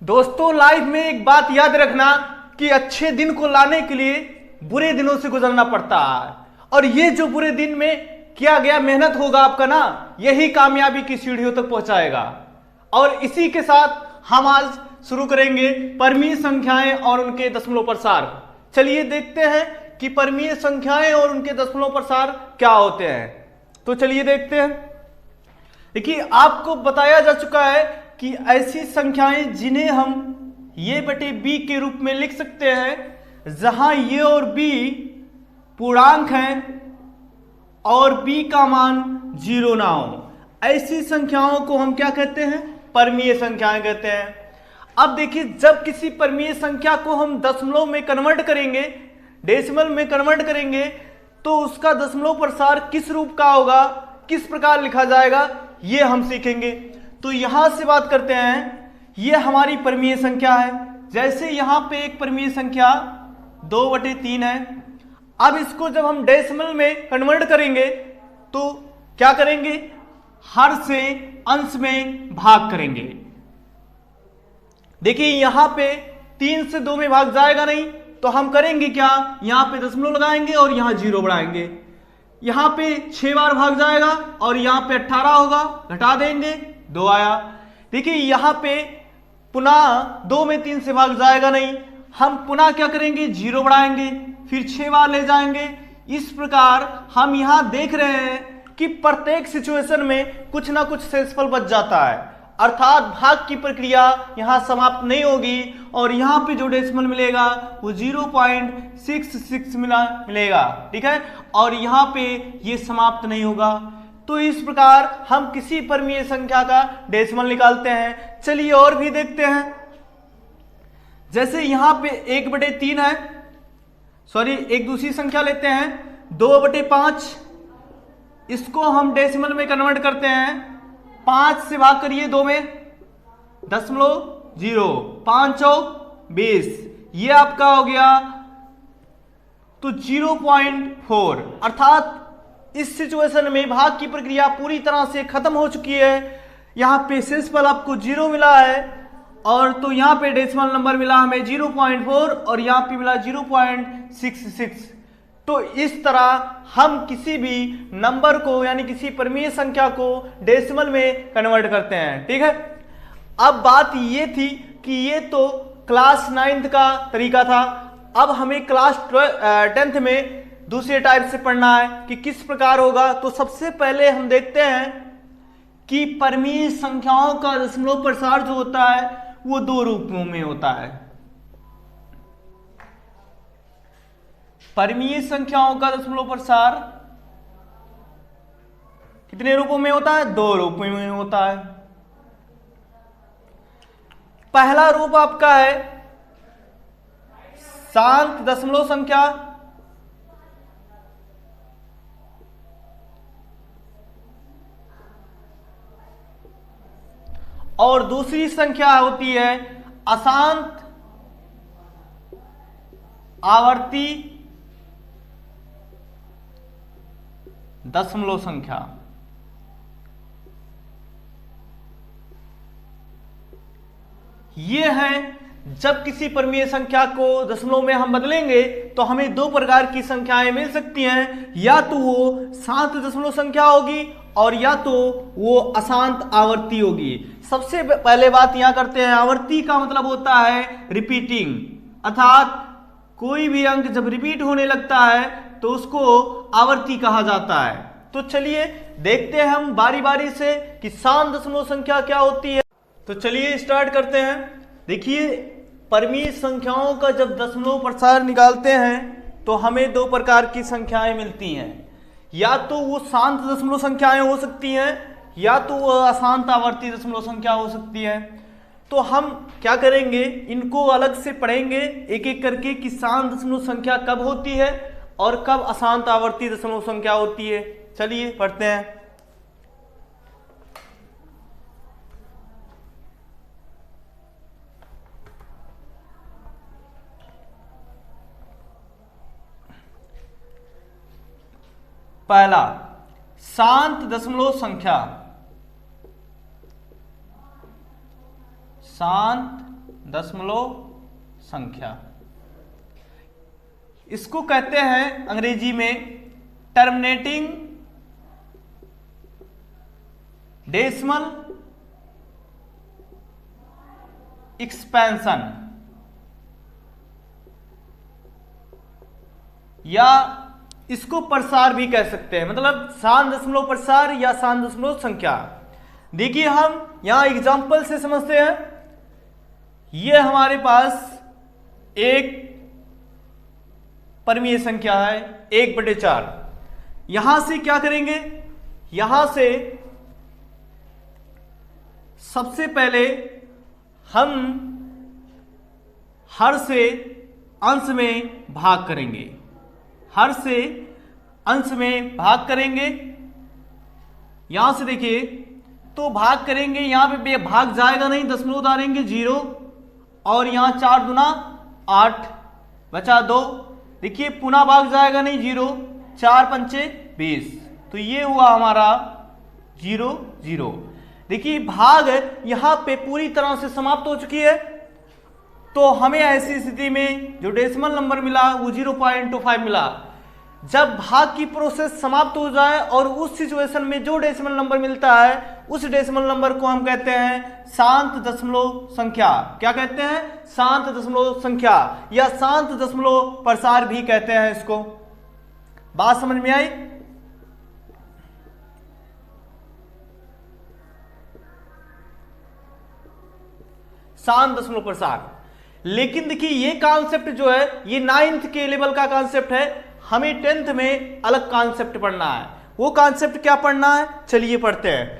दोस्तों लाइफ में एक बात याद रखना कि अच्छे दिन को लाने के लिए बुरे दिनों से गुजरना पड़ता है, और ये जो बुरे दिन में किया गया मेहनत होगा आपका ना, यही कामयाबी की सीढ़ियों तक पहुंचाएगा। और इसी के साथ हम आज शुरू करेंगे परमीय संख्याएं और उनके दशमलव प्रसार। चलिए देखते हैं कि परमीय संख्याएं और उनके दशमलव प्रसार क्या होते हैं। तो चलिए देखते हैं। देखिए, आपको बताया जा चुका है कि ऐसी संख्याएं जिन्हें हम ये बटे बी के रूप में लिख सकते हैं, जहां ये और बी पूर्णांक हैं और बी का मान 0 ना हो, ऐसी संख्याओं को हम क्या कहते हैं? परमीय संख्याएं कहते हैं। अब देखिए, जब किसी परमीय संख्या को हम दशमलव में कन्वर्ट करेंगे, डेसिमल में कन्वर्ट करेंगे, तो उसका दशमलव प्रसार किस रूप का होगा, किस प्रकार लिखा जाएगा, ये हम सीखेंगे। तो यहां से बात करते हैं, ये हमारी परमीय संख्या है। जैसे यहां पे एक परमीय संख्या 2/3 है। अब इसको जब हम डेसिमल में कन्वर्ट करेंगे तो क्या करेंगे? हर से अंश में भाग करेंगे। देखिए, यहां पे 3 से 2 में भाग जाएगा नहीं, तो हम करेंगे क्या? यहां पे दशमलव लगाएंगे और यहां 0 बढ़ाएंगे। यहां पे 6 बार भाग जाएगा और यहां पे 18 होगा, घटा देंगे, 2 आया। देखिए, यहां पे पुनः 2 में 3 से भाग जाएगा नहीं, हम पुनः क्या करेंगे? 0 बढ़ाएंगे, फिर 6 बार ले जाएंगे। इस प्रकार हम यहां देख रहे हैं कि प्रत्येक सिचुएशन में कुछ ना कुछ शेषफल बच जाता है, अर्थात भाग की प्रक्रिया यहां समाप्त नहीं होगी। और यहां पे जो डेसिमल मिलेगा वो 0.66 मिलेगा, ठीक है। और यहां पे ये समाप्त नहीं होगा। तो इस प्रकार हम किसी परमीय संख्या का डेसिमल निकालते हैं। चलिए और भी देखते हैं। जैसे यहां पे 1/3 है, सॉरी एक दूसरी संख्या लेते हैं 2/5। इसको हम डेसिमल में कन्वर्ट करते हैं। 5 से भाग करिए 2 में, 0.0, 5 चौक 20, ये आपका हो गया तो 0.4। अर्थात इस सिचुएशन में भाग की प्रक्रिया पूरी तरह से खत्म हो चुकी है। यहां पे शेषफल आपको 0 मिला है, और तो यहां पे डेसिमल नंबर मिला हमें 0.4 और यहां पे मिला 0.66। तो इस तरह हम किसी भी नंबर को, यानी किसी परमीय संख्या को डेसिमल में कन्वर्ट करते हैं, ठीक है। अब बात ये थी कि ये तो क्लास 9th का तरीका था। अब हमें क्लास 10th में दूसरे टाइप से पढ़ना है कि किस प्रकार होगा। तो सबसे पहले हम देखते हैं कि परमीय संख्याओं का दशमलव प्रसार जो होता है वो 2 रूपों में होता है। परमीय संख्याओं का दशमलव प्रसार कितने रूपों में होता है? 2 रूपों में होता है। पहला रूप आपका है शांत दशमलव संख्या, और दूसरी संख्या होती है अशांत आवर्ती दशमलव संख्या। ये है जब किसी परमीय संख्या को दशमलव में हम बदलेंगे तो हमें 2 प्रकार की संख्याएं मिल सकती हैं, या तो वो शांत दशमलव संख्या होगी और या तो वो अशांत आवर्ती होगी। सबसे पहले बात यहां करते हैं, आवर्ती का मतलब होता है रिपीटिंग, अर्थात कोई भी अंक जब रिपीट होने लगता है तो उसको आवर्ती कहा जाता है। तो चलिए देखते हैं हम बारी बारी से कि शांत दशमलव संख्या क्या होती है। तो चलिए स्टार्ट करते हैं। देखिए, परमीय संख्याओं का जब दशमलव प्रसार निकालते हैं तो हमें 2 प्रकार की संख्याएं मिलती हैं, या तो वो शांत दशमलव संख्याएं हो सकती हैं या तो वो अशांत आवर्ती दशमलव संख्या हो सकती है। तो हम क्या करेंगे, इनको अलग से पढ़ेंगे एक एक करके कि शांत दशमलव संख्या कब होती है और कब अशांत आवर्ती दशमलव संख्या होती है। चलिए पढ़ते हैं। पहला, शांत दशमलव संख्या। शांत दशमलव संख्या। इसको कहते हैं अंग्रेजी में टर्मिनेटिंग डेसिमल एक्सपेंशन, या इसको प्रसार भी कह सकते हैं, मतलब शांत दशमलव प्रसार या शांत दशमलव संख्या। देखिए हम यहां एग्जाम्पल से समझते हैं। यह हमारे पास एक परमीय संख्या है 1/4। यहां से क्या करेंगे, यहां से सबसे पहले हम हर से अंश में भाग करेंगे, हर से अंश में भाग करेंगे। यहां से देखिए तो भाग करेंगे, यहां पे भाग जाएगा नहीं, दशमलव उतारेंगे 0, और यहां 4 दूना 8 बचा 2। देखिए पुनः भाग जाएगा नहीं 0, 4 पंचे 20, तो ये हुआ हमारा 0 0। देखिए भाग यहां पे पूरी तरह से समाप्त हो चुकी है। तो हमें ऐसी स्थिति में जो डेसिमल नंबर मिला वो 0.25 मिला। जब भाग की प्रोसेस समाप्त हो जाए और उस सिचुएशन में जो डेसिमल नंबर मिलता है उस डेसिमल नंबर को हम कहते हैं शांत दशमलव संख्या। क्या कहते हैं? शांत दशमलव संख्या, या शांत दशमलव प्रसार भी कहते हैं इसको। बात समझ में आई? शांत दशमलव प्रसार। लेकिन देखिए ये कॉन्सेप्ट जो है ये 9th के लेवल का कॉन्सेप्ट है, हमें 10th में अलग कॉन्सेप्ट पढ़ना है। वो कॉन्सेप्ट क्या पढ़ना है, चलिए पढ़ते हैं।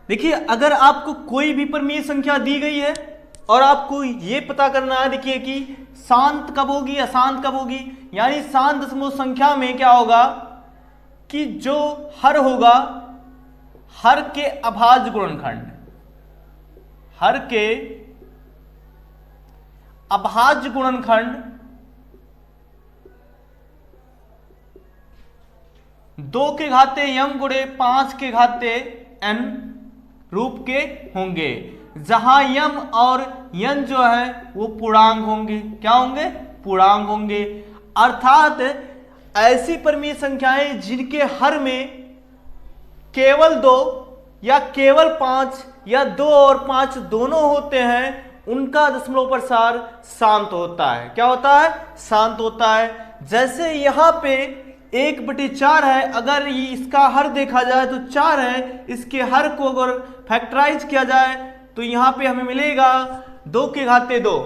देखिए अगर आपको कोई भी परमीय संख्या दी गई है और आपको ये पता करना है, देखिए कि शांत कब होगी अशांत कब होगी, यानी शांत दशमलव संख्या में क्या होगा कि जो हर होगा, हर के अभाज्य गुणनखंड, हर के अभाज्य गुणनखंड 2 के घाते m गुणे 5 के घाते n रूप के होंगे, जहां m और n जो है वो पूर्णांक होंगे। क्या होंगे? पूर्णांक होंगे। अर्थात ऐसी परमीय संख्याएं जिनके हर में केवल 2 या केवल 5 या 2 और 5 दोनों होते हैं, उनका दशमलव प्रसार शांत होता है। क्या होता है? शांत होता है। जैसे यहां पे 1/4 है, अगर इसका हर देखा जाए तो 4 है, इसके हर को अगर फैक्टराइज किया जाए तो यहां पे हमें मिलेगा 2 के घाते 2,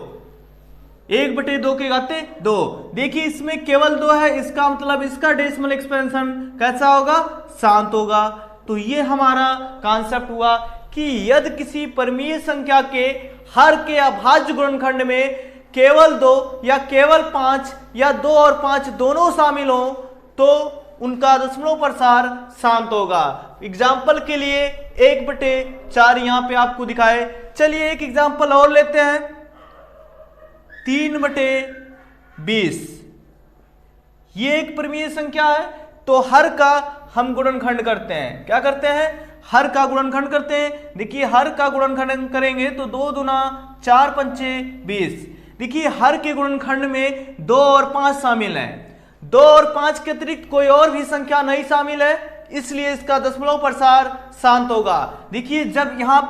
1/2 के घाते 2। देखिए इसमें केवल 2 है, इसका मतलब इसका डेसिमल एक्सपेंशन कैसा होगा? शांत होगा। तो ये हमारा कॉन्सेप्ट हुआ कि यदि किसी परमीय संख्या के हर के अभाज्य गुणनखंड में केवल 2 या केवल 5 या 2 और 5 दोनों शामिल हो तो उनका दशमलव प्रसार शांत होगा। एग्जाम्पल के लिए 1/4 यहां पे आपको दिखाए। चलिए एक एग्जाम्पल और लेते हैं, 3/20। ये एक परमीय संख्या है, तो हर का हम गुणनखंड करते हैं। क्या करते हैं? हर का गुणनखंड करते हैं। देखिए हर का गुणनखंड करेंगे तो 2 दूना 4 पंचे 20। देखिए हर के गुणनखंड में 2 और 5 शामिल हैं, 2 और 5 के अतिरिक्त कोई और भी संख्या नहीं शामिल है, इसलिए इसका दशमलव प्रसार शांत होगा। देखिए जब यहाँ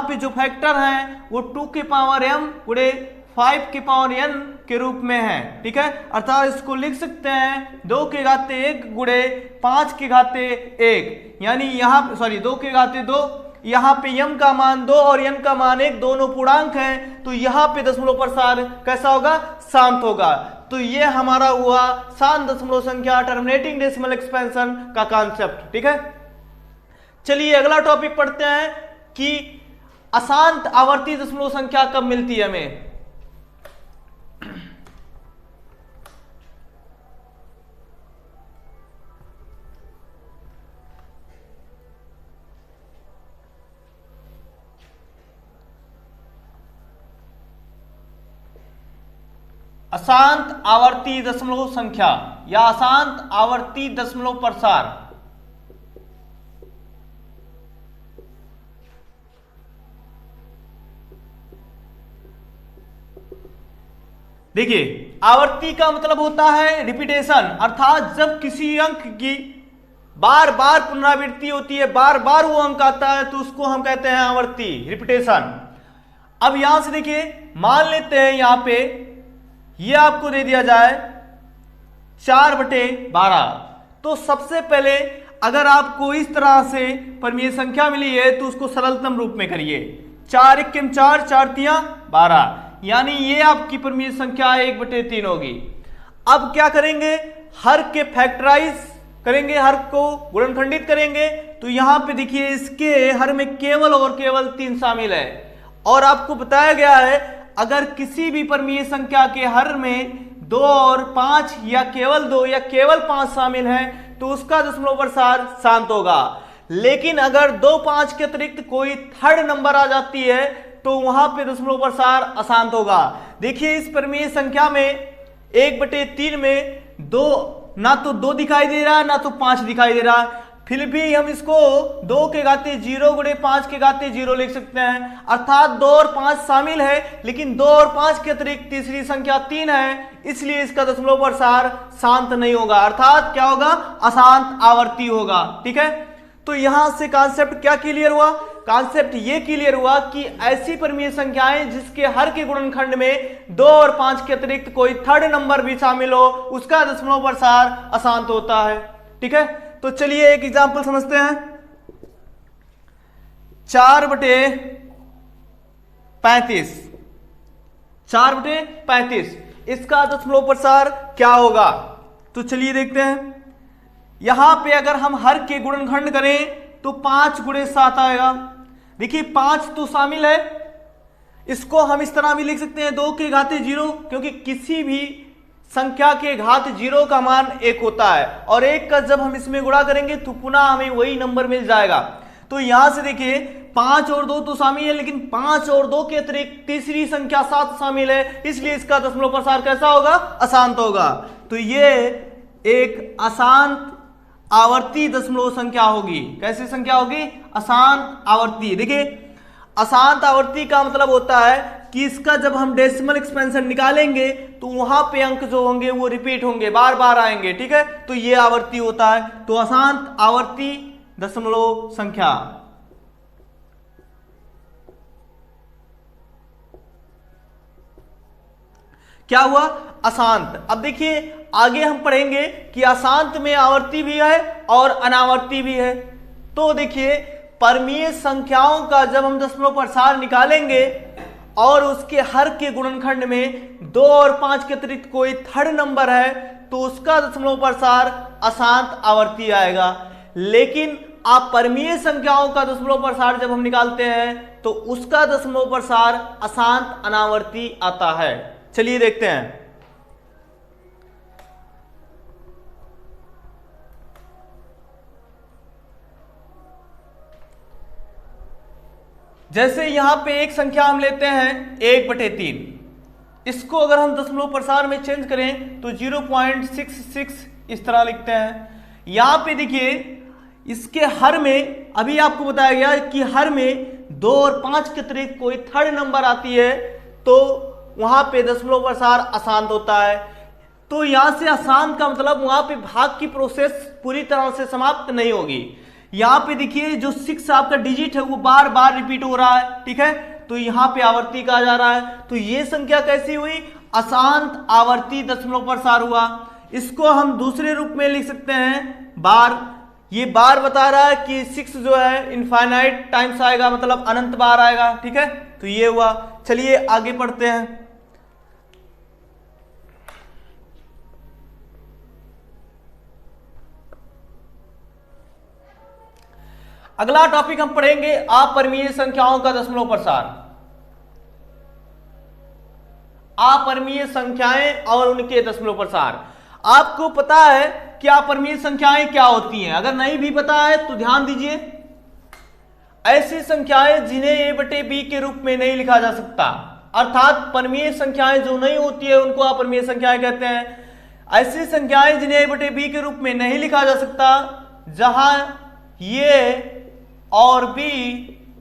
पे जो फैक्टर है वो 2 के पावर m गुणे 5 के पावर n के रूप में है। ठीक है, अर्थात इसको लिख सकते हैं 2 के घाते 1 गुणे 5 के घाते 1, यानी यहाँ 2 के घाते 2, यहाँ पे m का मान 2 और n का मान 1 दोनों पूर्णांक हैं, तो यहाँ पे दशमलव प्रसार कैसा होगा? शांत होगा। तो ये हमारा हुआ शांत दशमलव संख्या टर्मिनेटिंग डेसिमल एक्सपेंशन का कॉन्सेप्ट। ठीक है, चलिए अगला टॉपिक पढ़ते हैं कि अशांत आवर्ती दशमलव संख्या कब मिलती है हमें। अशांत आवर्ती दशमलव संख्या या अशांत आवर्ती दशमलव प्रसार देखिए आवर्ती का मतलब होता है रिपीटेशन, अर्थात जब किसी अंक की बार बार पुनरावृत्ति होती है, बार बार वो अंक आता है, तो उसको हम कहते हैं आवर्ती, रिपीटेशन। अब यहां से देखिए मान लेते हैं यहां पे ये आपको दे दिया जाए 4/12, तो सबसे पहले अगर आपको इस तरह से परिमेय संख्या मिली है तो उसको सरलतम रूप में करिए। 4 1 4, 4 3 12, यानी ये आपकी परिमेय संख्या 1/3 होगी। अब क्या करेंगे, हर के फैक्टराइज करेंगे, हर को गुणनखंडित करेंगे, तो यहां पे देखिए इसके हर में केवल और केवल 3 शामिल है। और आपको बताया गया है अगर किसी भी परिमेय संख्या के हर में 2 और 5 या केवल 2 या केवल 5 शामिल है तो उसका दशमलव प्रसार शांत होगा। लेकिन अगर 2 5 के अतिरिक्त कोई थर्ड नंबर आ जाती है तो वहां पे दशमलव प्रसार अशांत होगा। देखिए इस परिमेय संख्या में 1/3 में 2 ना तो 2 दिखाई दे रहा है ना तो 5 दिखाई दे रहा है, फिर भी हम इसको 2 के घाते 0 गुणे 5 के घाते 0 लिख सकते हैं, अर्थात 2 और 5 शामिल है, लेकिन 2 और 5 के अतिरिक्त तीसरी संख्या 3 है, इसलिए इसका दशमलव प्रसार शांत नहीं होगा, अर्थात क्या होगा, अशांत आवर्ती होगा। ठीक है, तो यहां से कॉन्सेप्ट क्या क्लियर हुआ, कॉन्सेप्ट ये क्लियर हुआ कि ऐसी परिमेय संख्याएं जिसके हर के गुणनखंड में 2 और 5 के अतिरिक्त कोई थर्ड नंबर भी शामिल हो उसका दशमलव प्रसार अशांत होता है। ठीक है, तो चलिए एक एग्जांपल समझते हैं। 4/35, 4/35 इसका दशमलव प्रसार क्या होगा, तो चलिए देखते हैं। यहां पे अगर हम हर के गुणनखंड करें तो 5 गुणे 7 आएगा। देखिए 5 तो शामिल है, इसको हम इस तरह भी लिख सकते हैं 2 के घाते 0, क्योंकि किसी भी संख्या के घात 0 का मान 1 होता है और 1 का जब हम इसमें गुणा करेंगे तो पुनः हमें वही नंबर मिल जाएगा। तो यहां से देखिए 5 और 2 तो शामिल है, लेकिन 5 और 2 के अतिरिक्त तीसरी संख्या 7 शामिल है, इसलिए इसका दशमलव प्रसार कैसा होगा, अशांत होगा। तो ये एक अशांत आवर्ती दशमलव संख्या होगी। कैसी संख्या होगी, अशांत आवर्ती। देखिए अशांत आवर्ती का मतलब होता है कि इसका जब हम डेसिमल एक्सपेंशन निकालेंगे तो वहां पे अंक जो होंगे वो रिपीट होंगे, बार बार आएंगे। ठीक है, तो ये आवर्ती होता है। तो अशांत आवर्ती दशमलव संख्या। क्या हुआ, अशांत। अब देखिए आगे हम पढ़ेंगे कि अशांत में आवर्ती भी है और अनावर्ती भी है। तो देखिए परिमेय संख्याओं का जब हम दशमलव प्रसार निकालेंगे और उसके हर के गुणनखंड में 2 और 5 के अतिरिक्त कोई थर्ड नंबर है तो उसका दशमलव प्रसार अशांत आवर्ती आएगा। लेकिन आप परिमेय संख्याओं का दशमलव प्रसार जब हम निकालते हैं तो उसका दशमलव प्रसार अशांत अनावर्ती आता है। चलिए देखते हैं। जैसे यहां पे एक संख्या हम लेते हैं 1/3, इसको अगर हम दशमलव प्रसार में चेंज करें तो 0.66 इस तरह लिखते हैं। यहां पे देखिए इसके हर में अभी आपको बताया गया कि हर में 2 और 5 के अतिरिक्त कोई थर्ड नंबर आती है तो वहां पे दशमलव प्रसार अशांत होता है। तो यहां से अशांत का मतलब वहां पे भाग की प्रोसेस पूरी तरह से समाप्त नहीं होगी। यहां पे देखिए जो 6 आपका डिजिट है वो बार बार रिपीट हो रहा है। ठीक है, तो यहां पे आवर्ती कहा जा रहा है। तो ये संख्या कैसी हुई, अशांत आवर्ती दशमलव प्रसार हुआ। इसको हम दूसरे रूप में लिख सकते हैं बार। ये बार बता रहा है कि 6 जो है इनफाइनाइट टाइम्स आएगा, मतलब अनंत बार आएगा। ठीक है, तो ये हुआ। चलिए आगे पढ़ते हैं। अगला टॉपिक हम पढ़ेंगे अपरिमेय संख्याओं का दशमलव प्रसार। अपरिमेय संख्याएं और उनके दशमलव प्रसार। आपको पता है कि अपरिमेय संख्याएं क्या होती हैं? अगर नहीं भी पता है तो ध्यान दीजिए। ऐसी संख्याएं जिन्हें a/b के रूप में नहीं लिखा जा सकता, अर्थात परिमेय संख्याएं जो नहीं होती है उनको अपरिमेय संख्याएं कहते हैं। ऐसी संख्याएं जिन्हें a/b के रूप में नहीं लिखा जा सकता, जहां ये और b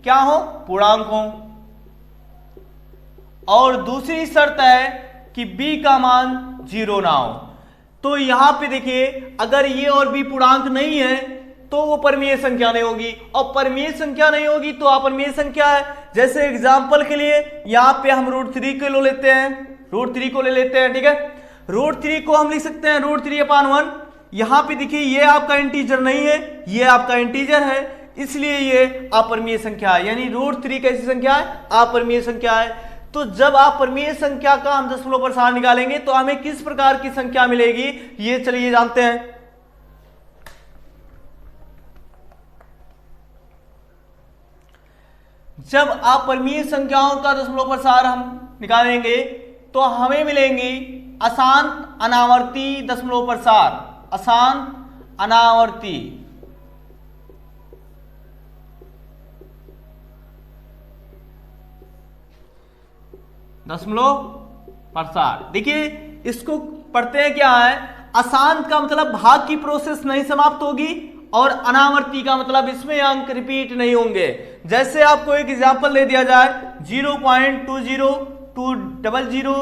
क्या हो, पूर्णांक हो। और दूसरी शर्त है कि b का मान 0 ना हो। तो यहां पे देखिए अगर ये और b पूर्णांक नहीं है तो वो परिमेय संख्या नहीं होगी, और परिमेय संख्या नहीं होगी तो अपरिमेय संख्या है। जैसे एग्जांपल के लिए यहां पे हम √3 को लेते हैं, √3 को ले लेते हैं, ठीक है। √3 को हम लिख सकते हैं √3/1। यहां पे देखिए ये आपका इंटीजर नहीं है, ये आपका इंटीजर है, इसलिए ये अपरिमेय संख्या है। यानी √3 कैसी संख्या है? अपरिमेय संख्या है। तो जब आप परिमेय संख्या का हम दशमलव प्रसार निकालेंगे तो हमें किस प्रकार की संख्या मिलेगी, ये चलिए जानते हैं। जब आप परिमेय संख्याओं का दशमलव प्रसार हम निकालेंगे तो हमें मिलेंगी अशांत अनावर्ती दशमलव प्रसार, अशांत अनावर्ती दशमलव प्रसार। देखिए इसको पढ़ते हैं क्या है, अशांत का मतलब भाग की प्रोसेस नहीं समाप्त होगी, और अनावर्ती का मतलब इसमें अंक रिपीट नहीं होंगे। जैसे आपको एक एग्जांपल दे दिया जाए 0.20 200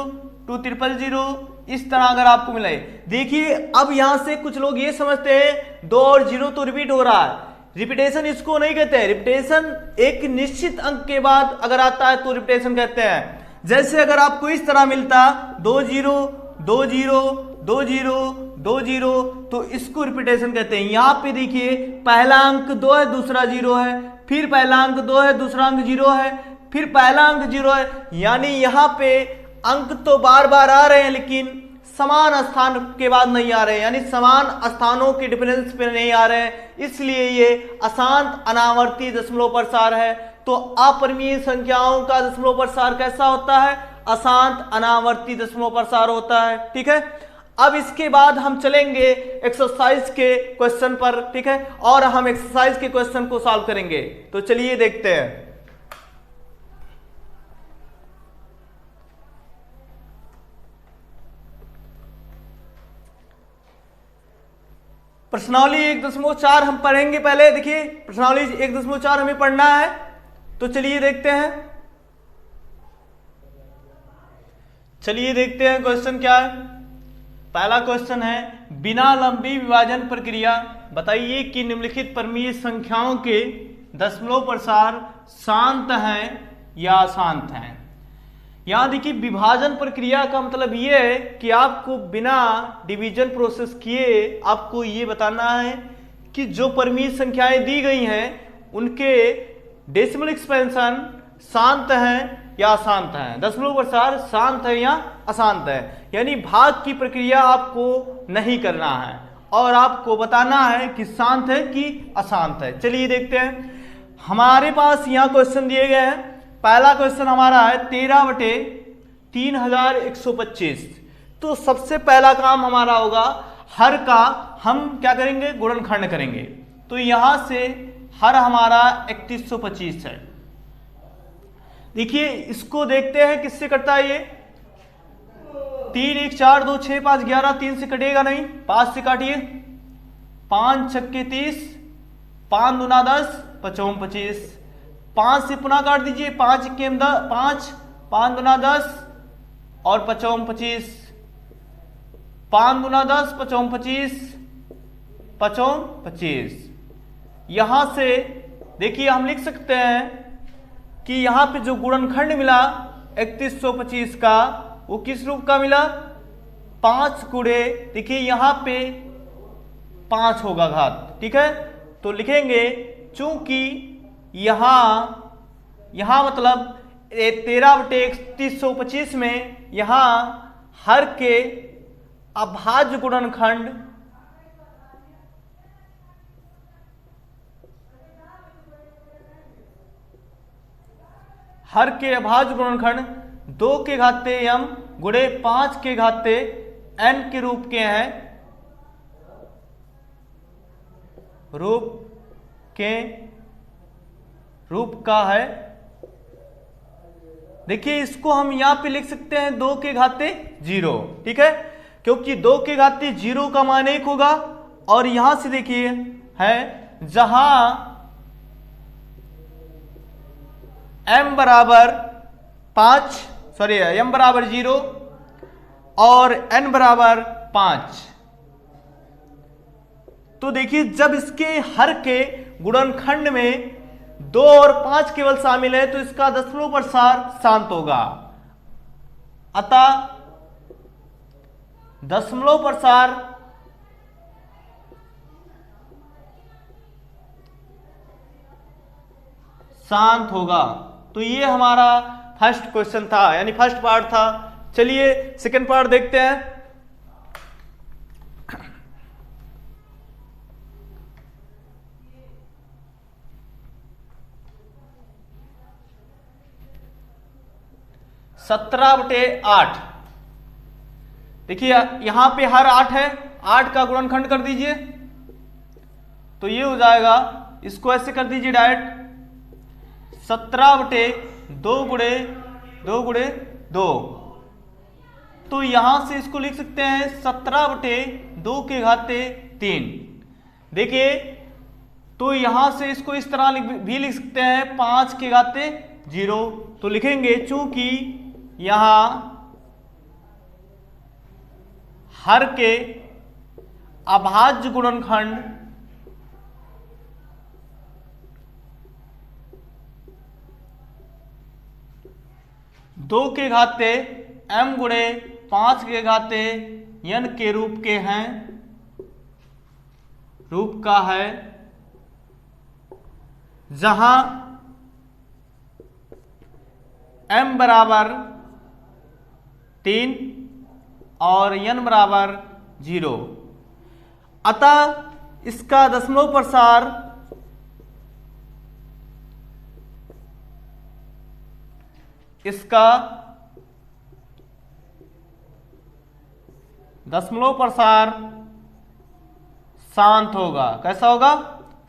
200, इस तरह अगर आपको मिले, देखिए अब यहां से कुछ लोग ये समझते हैं 2 और 0 तो रिपीट हो रहा है। रिपीटेशन इसको नहीं कहते हैं, रिपीटेशन एक निश्चित अंक के बाद अगर आता है तो रिपीटेशन कहते हैं। जैसे अगर आपको इस तरह मिलता 2 0 2 0 2 0 2 0, तो इसको रिपीटेशन कहते हैं। यहां पे देखिए पहला अंक 2 है, दूसरा 0 है, फिर पहला अंक 2 है, दूसरा अंक 0 है, फिर पहला अंक 0 है। यानी यहां पे अंक तो बार बार आ रहे हैं लेकिन समान स्थान के बाद नहीं आ रहे हैं, यानी समान स्थानों के डिफरेंस पे नहीं आ रहे हैं, इसलिए ये अशांत अनावर्ती दशमलव प्रसार है। तो अपरिमेय संख्याओं का दशमलव प्रसार कैसा होता है? अशांत अनावर्ती दशमलव प्रसार होता है, ठीक है। अब इसके बाद हम चलेंगे एक्सरसाइज के क्वेश्चन पर, ठीक है, और हम एक्सरसाइज के क्वेश्चन को सॉल्व करेंगे। तो चलिए देखते हैं। प्रश्नावली 1.4 हम पढ़ेंगे पहले। देखिए प्रश्नावली 1.4 हमें पढ़ना है, तो चलिए देखते हैं। चलिए देखते हैं क्वेश्चन क्या है। पहला क्वेश्चन है, बिना लंबी विभाजन प्रक्रिया बताइए कि निम्नलिखित परिमेय संख्याओं के दशमलव प्रसार शांत हैं या अशांत हैं। यहां देखिए विभाजन प्रक्रिया का मतलब ये है कि आपको बिना डिवीजन प्रोसेस किए आपको ये बताना है कि जो परिमेय संख्याएं दी गई हैं उनके डेसिमल एक्सपेंशन शांत हैं या अशांत हैं, दशमलव प्रसार शांत है या अशांत है। यानी भाग की प्रक्रिया आपको नहीं करना है और आपको बताना है कि शांत है कि अशांत है। चलिए देखते हैं। हमारे पास यहाँ क्वेश्चन दिए गए हैं। पहला क्वेश्चन हमारा है 13/3125। तो सबसे पहला काम हमारा होगा हर का हम क्या करेंगे, गुणनखंड करेंगे। तो यहां से हर हमारा 3125 है। देखिए इसको देखते हैं किससे कटता है। ये 3 1 4 2 6 5 11, 3 से कटेगा नहीं, 5 से काटिए, 5 छक्के 30, 5 दूना 10, 5 25, 5 से पुनः काट दीजिए, 5 के 5, 5 दूना 10 और 5 25, 5 दूना 10, 5 25, 5 25। यहां से देखिए हम लिख सकते हैं कि यहां पे जो गुणनखंड मिला 3125 का वो किस रूप का मिला, 5 गुणे, देखिए यहां पे 5 होगा घात, ठीक है। तो लिखेंगे चूंकि यहां मतलब 13/3125 में यहां हर के अभाज्य गुणनखंड हर के अभाज्य गुणनखंड 2 के घाते m गुणे 5 के घाते n के रूप के हैं, रूप का है। देखिए इसको हम यहां पे लिख सकते हैं 2 के घाते 0, ठीक है, क्योंकि 2 के घाते 0 का मान 1 होगा। और यहां से देखिए है जहां m बराबर 0, और n बराबर 5। तो देखिए जब इसके हर के गुणनखंड में 2 और 5 केवल शामिल है तो इसका दशमलव प्रसार शांत होगा। अतः दशमलव प्रसार शांत होगा। तो ये हमारा फर्स्ट क्वेश्चन था, यानी फर्स्ट पार्ट था। चलिए सेकंड पार्ट देखते हैं। सत्रह बटे 8। देखिए यहां पे हर 8 है, 8 का गुणनखंड कर दीजिए तो ये हो जाएगा, इसको ऐसे कर दीजिए डायरेक्ट 17 बटे 2 गुणे 2 गुणे 2। तो यहां से इसको लिख सकते हैं 17 बटे 2 के घाते 3। देखिए तो यहां से इसको इस तरह भी लिख सकते हैं 5 के घाते 0। तो लिखेंगे चूंकि यहां हर के अभाज्य गुणनखंड दो के घाते m गुणे 5 के घाते n के रूप के हैं, रूप का है, जहां m बराबर 3 और n बराबर 0। अतः इसका दशमलव प्रसार शांत होगा। कैसा होगा?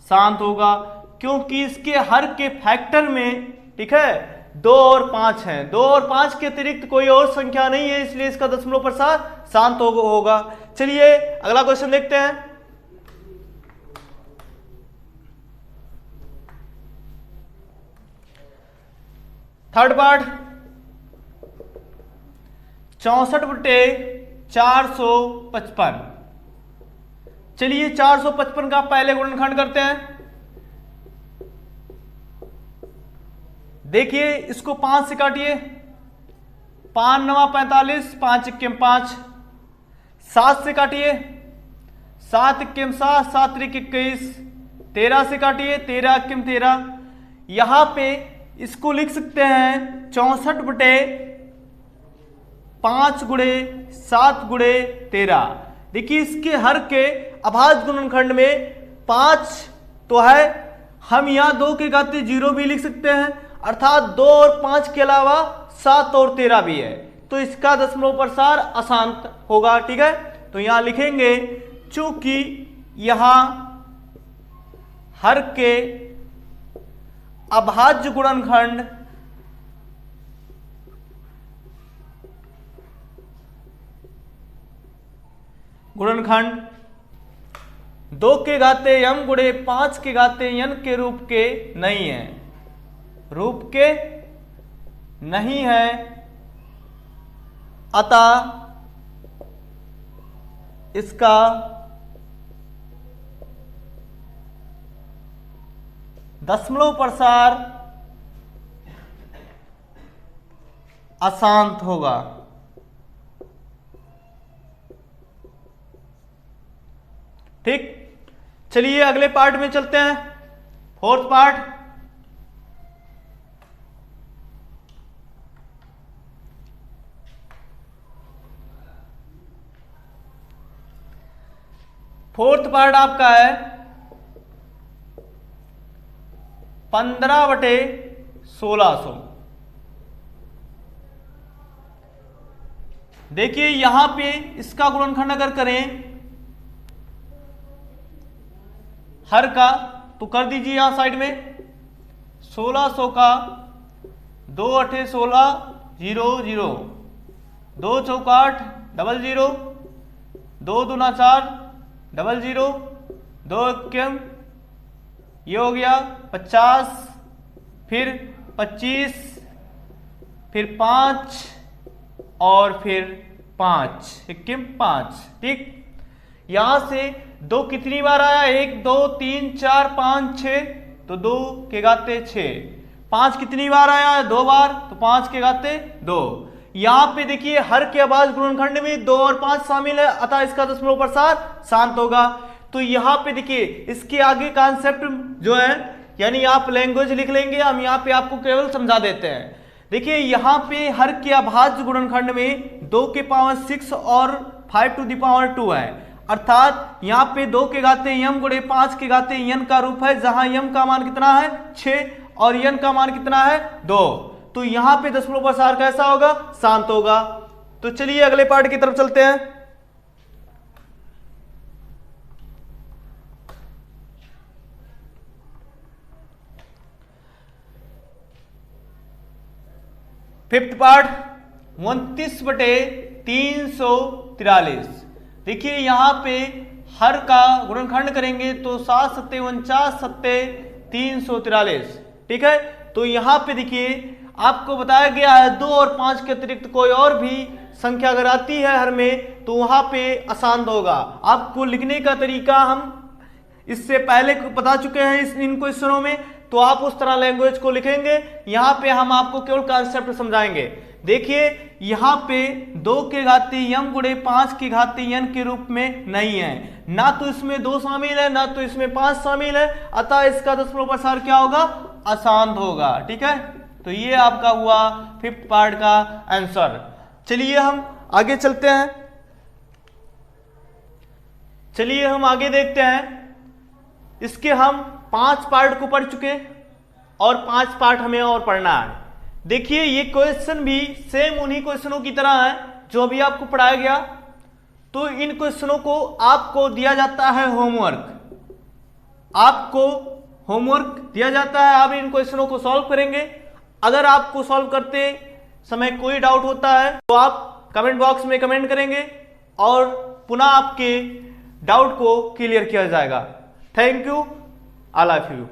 शांत होगा, क्योंकि इसके हर के फैक्टर में, ठीक है, 2 और 5 है, 2 और 5 के अतिरिक्त कोई और संख्या नहीं है, इसलिए इसका दशमलव प्रसार शांत होगा। चलिए अगला क्वेश्चन देखते हैं। थर्ड पार्ट 64 बटे 455। चलिए 455 का पहले गुणनखंड करते हैं। देखिए इसको 5 से काटिए, 5 9 45, 5 1 5। 7 से काटिए, 7 1 7, 7 3 21। 13 से काटिए, 13 1 13। यहां पे इसको लिख सकते हैं 64 बटे 5 गुणे 7 गुणे 13। देखिए इसके हर के अभाज्य गुणनखंड में 5 तो है, हम यहां 2 के घाते 0 भी लिख सकते हैं, अर्थात 2 और 5 के अलावा 7 और 13 भी है, तो इसका दशमलव प्रसार अशांत होगा। ठीक है, तो यहां लिखेंगे चूंकि यहां हर के अभाज्य गुणनखंड गुणनखंड 2 के घाते m गुणे 5 के घाते n के रूप के नहीं है, रूप के नहीं है, अतः इसका दशमलव प्रसार अशांत होगा। ठीक, चलिए अगले पार्ट में चलते हैं। फोर्थ पार्ट आपका है 15 बटे 1600। देखिए यहां पे इसका गुणनखंड अगर करें हर का, तो कर दीजिए यहां साइड में 1600 का 2 8 16 0 0, 2 चौका 8 00, 2 दूना 4 00, 2 इक्कीम, ये हो गया 50, फिर 25, फिर 5 और फिर 5, इक्कीम 5, ठीक। यहां से 2 कितनी बार आया, 1 2 3 4 5 6, तो 2 के घाते 6। 5 कितनी बार आया, 2 बार, तो 5 के घाते 2। यहां पे देखिए हर के अभाज्य गुणनखंड में 2 और 5 शामिल है, अतः इसका दशमलव प्रसार शांत होगा। तो यहां पे देखिए इसके आगे कॉन्सेप्ट जो है, यानी आप लैंग्वेज लिख लेंगे, हम यहां पे आपको केवल समझा देते हैं। देखिए यहां पे हर के अभाज्य गुणनखंड में 2 के पावर 6 और 5 टू द पावर 2 है, अर्थात यहां पे 2 के घाते m गुणे 5 के घाते n का रूप है, जहां m का मान कितना है 6 और n का मान कितना है 2। तो यहां पे दशमलव प्रसार कैसा होगा, शांत होगा। तो चलिए अगले पार्ट की तरफ चलते हैं। Fifth part 29/343। देखिए यहां पे हर का गुणनखंड करेंगे तो 7 सत्ते 49 सत्ते 343, ठीक है। तो यहां पे देखिए आपको बताया गया है 2 और 5 के अतिरिक्त कोई और भी संख्या अगर आती है हर में तो वहां पे अशांत होगा। आपको लिखने का तरीका हम इससे पहले बता चुके हैं इन क्वेश्चनों में, तो आप उस तरह लैंग्वेज को लिखेंगे। यहां पे हम आपको केवल कॉन्सेप्ट समझाएंगे। देखिए यहां पे 2 के घाते m गुणे 5 के घाते n के रूप में नहीं है, ना तो इसमें 2 शामिल है ना तो इसमें 5 शामिल है, अतः इसका दशमलव प्रसार क्या होगा, अशांत होगा, ठीक है। तो ये आपका हुआ फिफ्थ पार्ट का आंसर। चलिए हम आगे चलते हैं। चलिए हम आगे देखते हैं। इसके हम 5 पार्ट को पढ़ चुके और 5 पार्ट हमें और पढ़ना है। देखिए ये क्वेश्चन भी सेम उन्हीं क्वेश्चनों की तरह है जो अभी आपको पढ़ाया गया। तो इन क्वेश्चनों को आपको दिया जाता है होमवर्क, आपको होमवर्क दिया जाता है, आप इन क्वेश्चनों को सॉल्व करेंगे। अगर आपको सॉल्व करते समय कोई डाउट होता है तो आप कमेंट बॉक्स में कमेंट करेंगे और पुनः आपके डाउट को क्लियर किया जाएगा। Thank you, I love you.